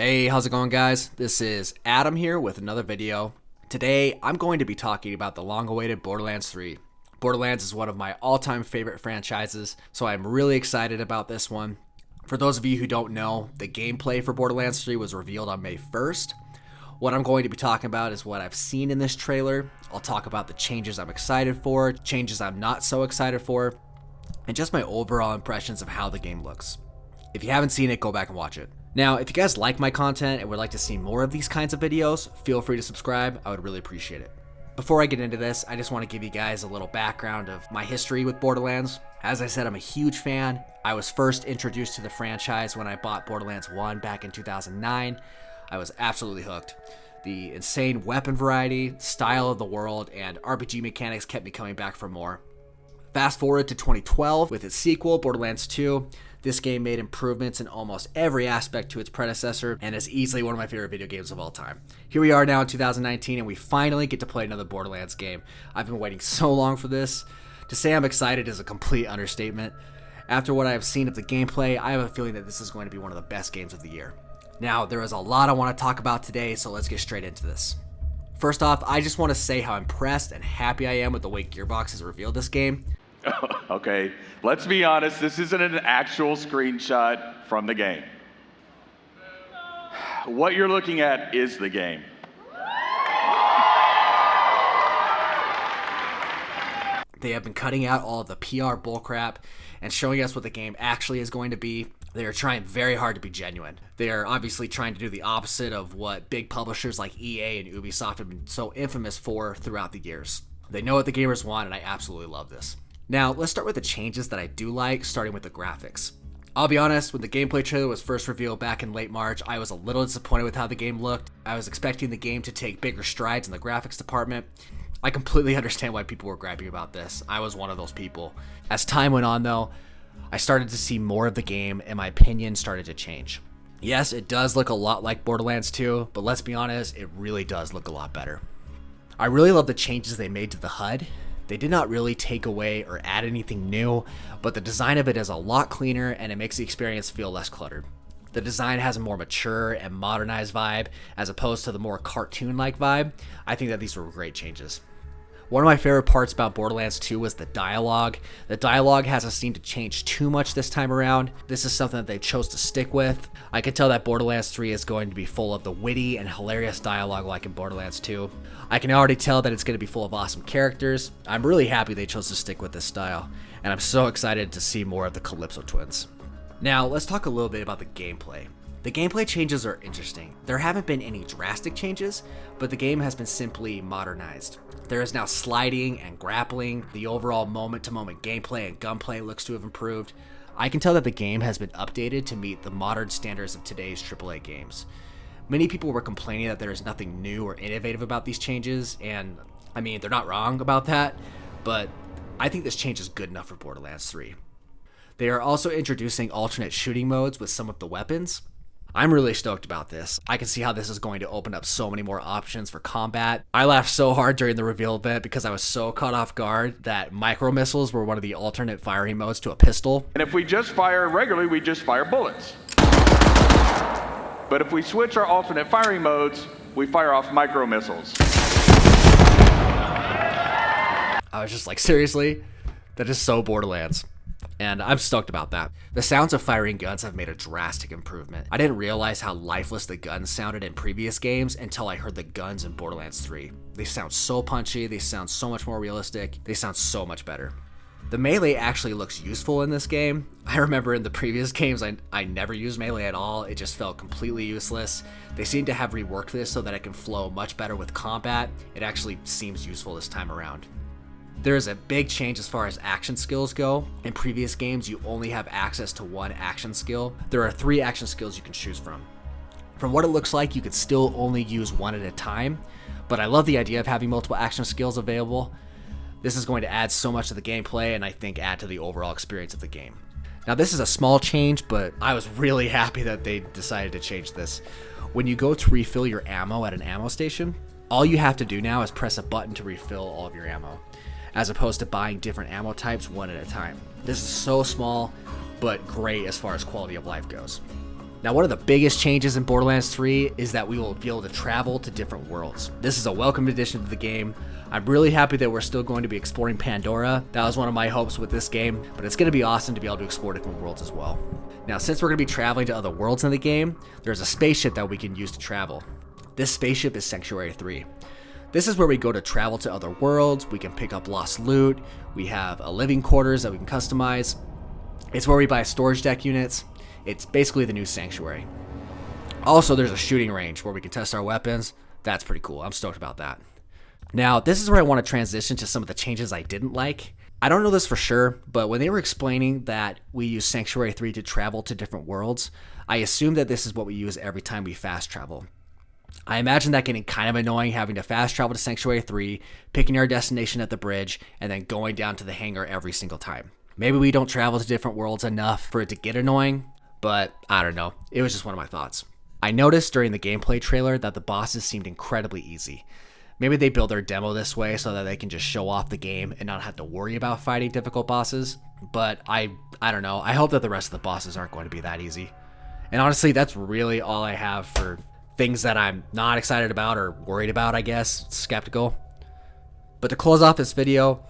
Hey, how's it going, guys? This is Adam here with another video. Today, I'm going to be talking about the long-awaited Borderlands 3. Borderlands is one of my all-time favorite franchises, so I'm really excited about this one. For those of you who don't know, the gameplay for Borderlands 3 was revealed on May 1st. What I'm going to be talking about is what I've seen in this trailer. I'll talk about the changes I'm excited for, changes I'm not so excited for, and just my overall impressions of how the game looks. If you haven't seen it, go back and watch it. Now, if you guys like my content and would like to see more of these kinds of videos, feel free to subscribe. I would really appreciate it. Before I get into this, I just want to give you guys a little background of my history with Borderlands. As I said, I'm a huge fan. I was first introduced to the franchise when I bought Borderlands 1 back in 2009. I was absolutely hooked. The insane weapon variety, style of the world, and RPG mechanics kept me coming back for more. Fast forward to 2012 with its sequel, Borderlands 2. This game made improvements in almost every aspect to its predecessor and is easily one of my favorite video games of all time. Here we are now in 2019 and we finally get to play another Borderlands game. I've been waiting so long for this. To say I'm excited is a complete understatement. After what I have seen of the gameplay, I have a feeling that this is going to be one of the best games of the year. Now, there is a lot I want to talk about today, so let's get straight into this. First off, I just want to say how impressed and happy I am with the way Gearbox has revealed this game. Okay, let's be honest, this isn't an actual screenshot from the game. What you're looking at is the game. They have been cutting out all of the PR bullcrap and showing us what the game actually is going to be. They are trying very hard to be genuine. They are obviously trying to do the opposite of what big publishers like EA and Ubisoft have been so infamous for throughout the years. They know what the gamers want, and I absolutely love this. Now, let's start with the changes that I do like, starting with the graphics. I'll be honest, when the gameplay trailer was first revealed back in late March, I was a little disappointed with how the game looked. I was expecting the game to take bigger strides in the graphics department. I completely understand why people were griping about this. I was one of those people. As time went on, though, I started to see more of the game, and my opinion started to change. Yes, it does look a lot like Borderlands 2, but let's be honest, it really does look a lot better. I really love the changes they made to the HUD. They did not really take away or add anything new, but the design of it is a lot cleaner and it makes the experience feel less cluttered. The design has a more mature and modernized vibe as opposed to the more cartoon-like vibe. I think that these were great changes. One of my favorite parts about Borderlands 2 was the dialogue. The dialogue hasn't seemed to change too much this time around. This is something that they chose to stick with. I can tell that Borderlands 3 is going to be full of the witty and hilarious dialogue like in Borderlands 2. I can already tell that it's going to be full of awesome characters. I'm really happy they chose to stick with this style, and I'm so excited to see more of the Calypso twins. Now, let's talk a little bit about the gameplay. The gameplay changes are interesting. There haven't been any drastic changes, but the game has been simply modernized. There is now sliding and grappling. The overall moment-to-moment gameplay and gunplay looks to have improved. I can tell that the game has been updated to meet the modern standards of today's AAA games. Many people were complaining that there is nothing new or innovative about these changes, and I mean, they're not wrong about that, but I think this change is good enough for Borderlands 3. They are also introducing alternate shooting modes with some of the weapons. I'm really stoked about this. I can see how this is going to open up so many more options for combat. I laughed so hard during the reveal event because I was so caught off guard that micro missiles were one of the alternate firing modes to a pistol. And if we just fire regularly, we just fire bullets. But if we switch our alternate firing modes, we fire off micro missiles. I was just like, seriously? That is so Borderlands. And I'm stoked about that. The sounds of firing guns have made a drastic improvement. I didn't realize how lifeless the guns sounded in previous games until I heard the guns in Borderlands 3. They sound so punchy, they sound so much more realistic, they sound so much better. The melee actually looks useful in this game. I remember in the previous games I never used melee at all, it just felt completely useless. They seem to have reworked this so that it can flow much better with combat. It actually seems useful this time around. There is a big change as far as action skills go. In previous games, you only have access to one action skill. There are 3 action skills you can choose from. From what it looks like, you could still only use one at a time, but I love the idea of having multiple action skills available. This is going to add so much to the gameplay and I think add to the overall experience of the game. Now, this is a small change, but I was really happy that they decided to change this. When you go to refill your ammo at an ammo station, all you have to do now is press a button to refill all of your ammo, as opposed to buying different ammo types one at a time. This is so small, but great as far as quality of life goes. Now, one of the biggest changes in Borderlands 3 is that we will be able to travel to different worlds. This is a welcome addition to the game. I'm really happy that we're still going to be exploring Pandora. That was one of my hopes with this game, but it's going to be awesome to be able to explore different worlds as well. Now, since we're going to be traveling to other worlds in the game, there's a spaceship that we can use to travel. This spaceship is Sanctuary 3. This is where we go to travel to other worlds, we can pick up lost loot, we have a living quarters that we can customize. It's where we buy storage deck units. It's basically the new Sanctuary. Also, there's a shooting range where we can test our weapons. That's pretty cool. I'm stoked about that. Now, this is where I want to transition to some of the changes I didn't like. I don't know this for sure, but when they were explaining that we use Sanctuary 3 to travel to different worlds, I assumed that this is what we use every time we fast travel. I imagine that getting kind of annoying, having to fast travel to Sanctuary 3, picking our destination at the bridge, and then going down to the hangar every single time. Maybe we don't travel to different worlds enough for it to get annoying, but I don't know. It was just one of my thoughts. I noticed during the gameplay trailer that the bosses seemed incredibly easy. Maybe they build their demo this way so that they can just show off the game and not have to worry about fighting difficult bosses, but I don't know. I hope that the rest of the bosses aren't going to be that easy. And honestly, that's really all I have for things that I'm not excited about or worried about, I guess, skeptical. But to close off this video,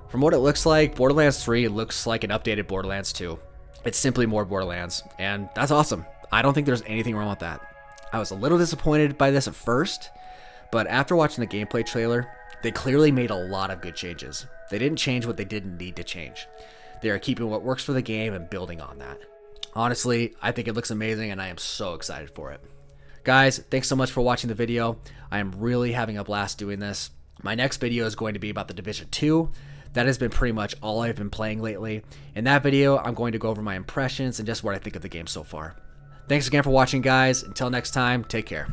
from what it looks like, Borderlands 3 looks like an updated Borderlands 2. It's simply more Borderlands, and that's awesome. I don't think there's anything wrong with that. I was a little disappointed by this at first, but after watching the gameplay trailer, they clearly made a lot of good changes. They didn't change what they didn't need to change. They are keeping what works for the game and building on that. Honestly, I think it looks amazing, and I am so excited for it. Guys, thanks so much for watching the video. I am really having a blast doing this. My next video is going to be about The Division 2. That has been pretty much all I've been playing lately. In that video, I'm going to go over my impressions and just what I think of the game so far. Thanks again for watching, guys. Until next time, take care.